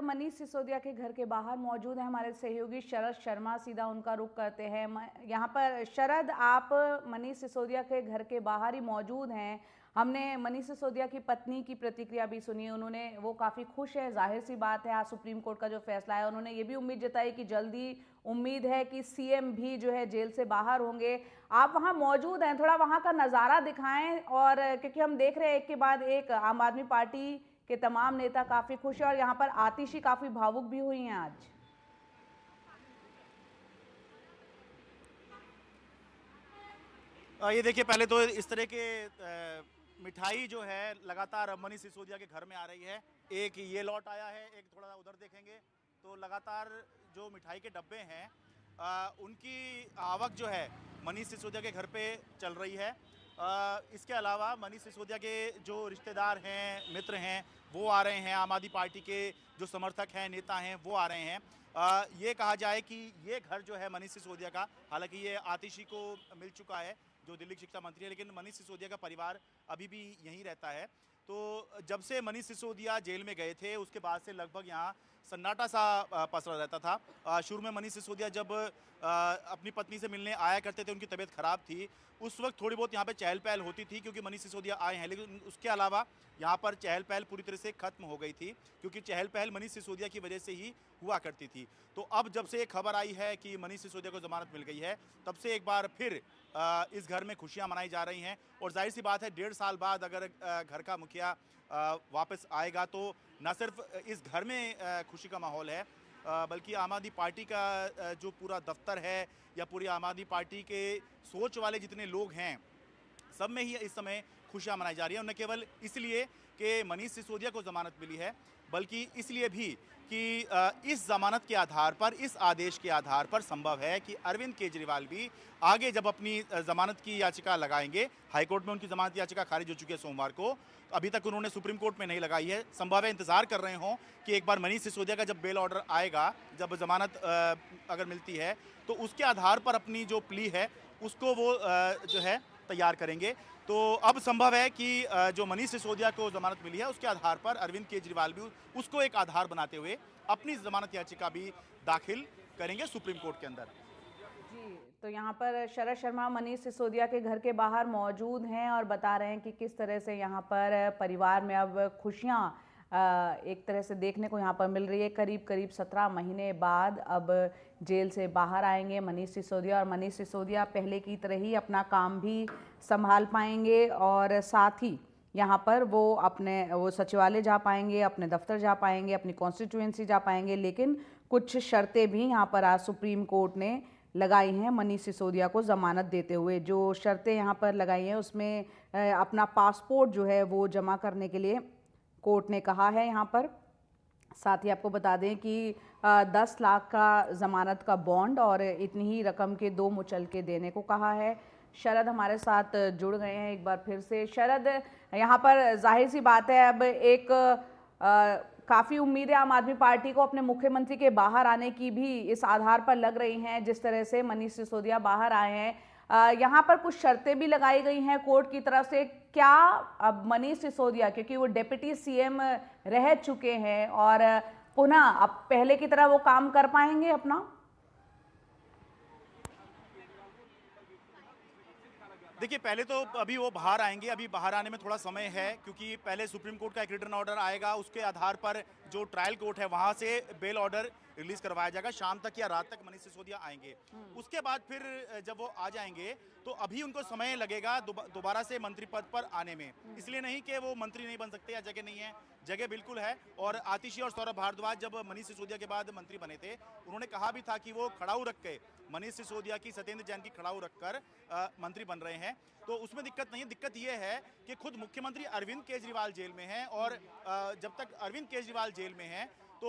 मनीष सिसोदिया के घर के बाहर मौजूद है हमारे सहयोगी शरद शर्मा। सीधा उनका रुख करते हैं। यहाँ पर शरद, आप मनीष सिसोदिया के घर के बाहर ही मौजूद हैं। हमने मनीष सिसोदिया की पत्नी की प्रतिक्रिया भी सुनी। वो काफ़ी खुश है। जाहिर सी बात है, आज सुप्रीम कोर्ट का जो फैसला है, उन्होंने ये भी उम्मीद जताई कि जल्दी उम्मीद है कि सीएम भी जो है जेल से बाहर होंगे। आप वहाँ मौजूद हैं, थोड़ा वहाँ का नज़ारा दिखाएं। और क्योंकि हम देख रहे हैं एक के बाद एक आम आदमी पार्टी के तमाम नेता काफी खुश है और यहाँ पर आतिशी काफी भावुक भी हुई हैं आज। ये देखिए, पहले तो इस तरह के मिठाई जो है लगातार मनीष सिसोदिया के घर में आ रही है। एक ये लॉट आया है, एक थोड़ा उधर देखेंगे तो लगातार जो मिठाई के डब्बे हैं उनकी आवक जो है मनीष सिसोदिया के घर पे चल रही है। इसके अलावा मनीष सिसोदिया के जो रिश्तेदार हैं, मित्र हैं, वो आ रहे हैं। आम आदमी पार्टी के जो समर्थक हैं, नेता हैं, वो आ रहे हैं। ये कहा जाए कि ये घर जो है मनीष सिसोदिया का, हालांकि ये आतिशी को मिल चुका है जो दिल्ली शिक्षा मंत्री है, लेकिन मनीष सिसोदिया का परिवार अभी भी यहीं रहता है। तो जब से मनीष सिसोदिया जेल में गए थे उसके बाद से लगभग यहाँ सन्नाटा सा पसरा रहता था। शुरू में मनीष सिसोदिया जब अपनी पत्नी से मिलने आया करते थे, उनकी तबीयत खराब थी, उस वक्त थोड़ी बहुत यहाँ पे चहल पहल होती थी क्योंकि मनीष सिसोदिया आए हैं। लेकिन उसके अलावा यहाँ पर चहल पहल पूरी तरह से खत्म हो गई थी क्योंकि चहल पहल मनीष सिसोदिया की वजह से ही हुआ करती थी। तो अब जब से खबर आई है कि मनीष सिसोदिया को जमानत मिल गई है, तब से एक बार फिर इस घर में खुशियां मनाई जा रही हैं। और जाहिर सी बात है, 1.5 साल बाद अगर घर का मुखिया वापस आएगा तो न सिर्फ इस घर में खुशी का माहौल है, बल्कि आम आदमी पार्टी का जो पूरा दफ्तर है या पूरी आम आदमी पार्टी के सोच वाले जितने लोग हैं, सब में ही इस समय खुशियां मनाई जा रही है। और न केवल इसलिए कि मनीष सिसोदिया को जमानत मिली है, बल्कि इसलिए भी कि इस जमानत के आधार पर, इस आदेश के आधार पर संभव है कि अरविंद केजरीवाल भी आगे जब अपनी जमानत की याचिका लगाएंगे, हाईकोर्ट में उनकी जमानत याचिका खारिज हो चुकी है सोमवार को, अभी तक उन्होंने सुप्रीम कोर्ट में नहीं लगाई है, संभव है इंतजार कर रहे हों कि एक बार मनीष सिसोदिया का जब बेल ऑर्डर आएगा, जब जमानत अगर मिलती है तो उसके आधार पर अपनी जो प्ली है उसको वो जो है तैयार करेंगे। तो अब संभव है कि जो मनीष सिसोदिया को जमानत मिली है उसके आधार पर अरविंद केजरीवाल भी उसको एक आधार बनाते हुए अपनी जमानत याचिका भी दाखिल करेंगे सुप्रीम कोर्ट के अंदर। जी, तो यहाँ पर शरद शर्मा मनीष सिसोदिया के घर के बाहर मौजूद हैं और बता रहे हैं कि किस तरह से यहाँ पर परिवार में अब खुशियाँ एक तरह से देखने को यहाँ पर मिल रही है। करीब करीब 17 महीने बाद अब जेल से बाहर आएंगे मनीष सिसोदिया, और मनीष सिसोदिया पहले की तरह ही अपना काम भी संभाल पाएंगे और साथ ही यहाँ पर वो सचिवालय जा पाएंगे, अपने दफ्तर जा पाएंगे, अपनी कॉन्स्टिट्यूएंसी जा पाएंगे। लेकिन कुछ शर्तें भी यहाँ पर आज सुप्रीम कोर्ट ने लगाई हैं मनीष सिसोदिया को ज़मानत देते हुए। जो शर्तें यहाँ पर लगाई हैं उसमें अपना पासपोर्ट जो है वो जमा करने के लिए कोर्ट ने कहा है यहाँ पर। साथ ही आपको बता दें कि 10 लाख का ज़मानत का बॉन्ड और इतनी ही रकम के 2 मुचलके देने को कहा है। शरद हमारे साथ जुड़ गए हैं एक बार फिर से। शरद, यहाँ पर जाहिर सी बात है, अब एक काफ़ी उम्मीदें आम आदमी पार्टी को अपने मुख्यमंत्री के बाहर आने की भी इस आधार पर लग रही हैं जिस तरह से मनीष सिसोदिया बाहर आए हैं। यहाँ पर कुछ शर्तें भी लगाई गई हैं कोर्ट की तरफ से। क्या अब मनीष सिसोदिया, क्योंकि वो डिप्टी सीएम रह चुके हैं, और पुनः अब पहले की तरह वो काम कर पाएंगे अपना? देखिए, पहले तो अभी वो बाहर आएंगे, अभी बाहर आने में थोड़ा समय है क्योंकि पहले सुप्रीम कोर्ट का एक रिटर्न ऑर्डर आएगा, उसके आधार पर जो ट्रायल कोर्ट है वहां से बेल ऑर्डर रिलीज करवाया जाएगा। शाम तक या रात तक मनीष सिसोदिया आएंगे। उसके बाद फिर जब वो आ जाएंगे तो अभी उनको समय लगेगा दोबारा से मंत्री पद पर आने में। इसलिए नहीं कि वो मंत्री नहीं बन सकते या जगह नहीं है, जगह बिल्कुल है। और आतिशी और सौरभ भारद्वाज जब मनीष सिसोदिया के बाद मंत्री बने थे, उन्होंने कहा भी था कि वो खड़ाऊ रख के मनीष सिसोदिया की, सत्येंद्र जैन की खड़ाऊ रखकर मंत्री बन रहे हैं। तो उसमें दिक्कत नहीं है। दिक्कत ये है कि खुद मुख्यमंत्री अरविंद केजरीवाल जेल में हैं और जब तक अरविंद केजरीवाल जेल में हैं तो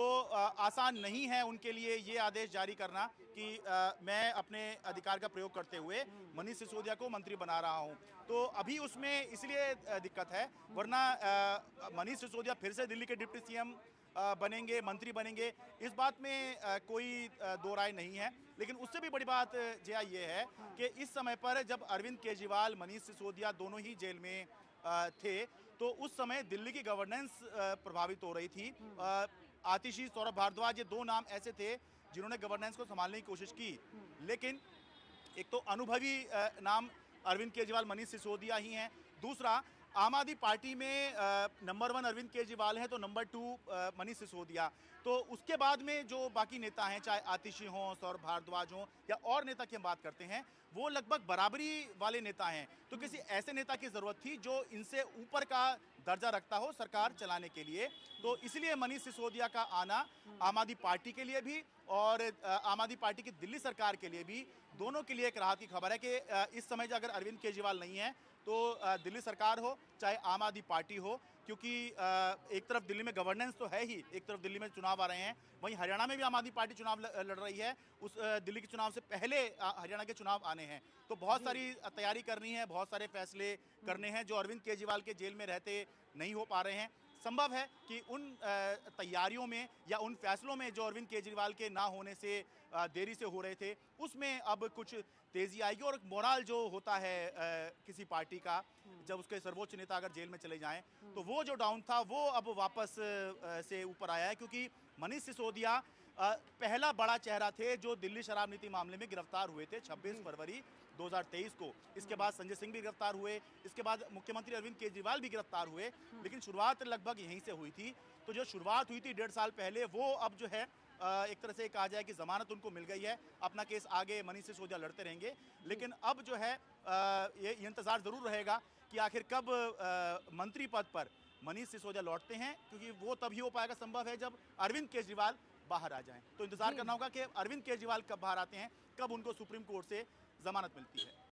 आसान नहीं है उनके लिए ये आदेश जारी करना कि मैं अपने अधिकार का प्रयोग करते हुए मनीष सिसोदिया को मंत्री बना रहा हूं। तो अभी उसमें इसलिए दिक्कत है, वरना मनीष सिसोदिया फिर से दिल्ली के डिप्टी सीएम बनेंगे, मंत्री बनेंगे, इस बात में कोई दो राय नहीं है। लेकिन उससे भी बड़ी बात जया ये है कि इस समय पर जब अरविंद केजरीवाल, मनीष सिसोदिया दोनों ही जेल में थे, तो उस समय दिल्ली की गवर्नेंस प्रभावित हो रही थी। आतिशी, सौरभ भारद्वाज, ये दो नाम ऐसे थे जिन्होंने गवर्नेंस को संभालने की कोशिश की। लेकिन एक तो अनुभवी नाम अरविंद केजरीवाल, मनीष सिसोदिया ही हैं। दूसरा, आम आदमी पार्टी में नंबर 1 अरविंद केजरीवाल हैं तो नंबर 2 मनीष सिसोदिया। तो उसके बाद में जो बाकी नेता हैं, चाहे आतिशी हों, सौरभ भारद्वाज हों या और नेता की हम बात करते हैं, वो लगभग बराबरी वाले नेता हैं। तो किसी ऐसे नेता की ज़रूरत थी जो इनसे ऊपर का दर्जा रखता हो सरकार चलाने के लिए। तो इसलिए मनीष सिसोदिया का आना आम आदमी पार्टी के लिए भी और आम आदमी पार्टी की दिल्ली सरकार के लिए भी, दोनों के लिए एक राहत की खबर है कि इस समय जो अगर अरविंद केजरीवाल नहीं है तो दिल्ली सरकार हो चाहे आम आदमी पार्टी हो, क्योंकि एक तरफ दिल्ली में गवर्नेंस तो है ही, एक तरफ दिल्ली में चुनाव आ रहे हैं, वहीं हरियाणा में भी आम आदमी पार्टी चुनाव लड़ रही है। उस दिल्ली के चुनाव से पहले हरियाणा के चुनाव आने हैं, तो बहुत सारी तैयारी करनी है, बहुत सारे फैसले करने हैं जो अरविंद केजरीवाल के जेल में रहते नहीं हो पा रहे हैं। संभव है कि उन तैयारियों में या उन फैसलों में जो अरविंद केजरीवाल के ना होने से देरी से हो रहे थे, उसमें अब कुछ तेजी आएगी। और मोराल जो होता है किसी पार्टी का, जब उसके सर्वोच्च नेता अगर जेल में चले जाएं, तो वो जो डाउन था वो अब वापस से ऊपर आया है, क्योंकि मनीष सिसोदिया पहला बड़ा चेहरा थे जो दिल्ली शराब नीति मामले में गिरफ्तार हुए थे 26 फरवरी 2023 को। इसके बाद संजय सिंह भी गिरफ्तार हुए, इसके बाद मुख्यमंत्री अरविंद केजरीवाल भी गिरफ्तार हुए, लेकिन शुरुआत लगभग यहीं से हुई थी। तो जो शुरुआत हुई थी 1.5 साल पहले, वो अब जो है एक तरह से कहा जाए कि जमानत उनको मिल गई है। अपना केस आगे मनीष सिसोदिया लड़ते रहेंगे, लेकिन अब जो है ये इंतजार जरूर रहेगा कि आखिर कब मंत्री पद पर मनीष सिसोदिया लौटते हैं, क्योंकि वो तभी हो पाएगा संभव है जब अरविंद केजरीवाल बाहर आ जाएं। तो इंतजार करना होगा कि अरविंद केजरीवाल कब बाहर आते हैं, कब उनको सुप्रीम कोर्ट से जमानत मिलती है।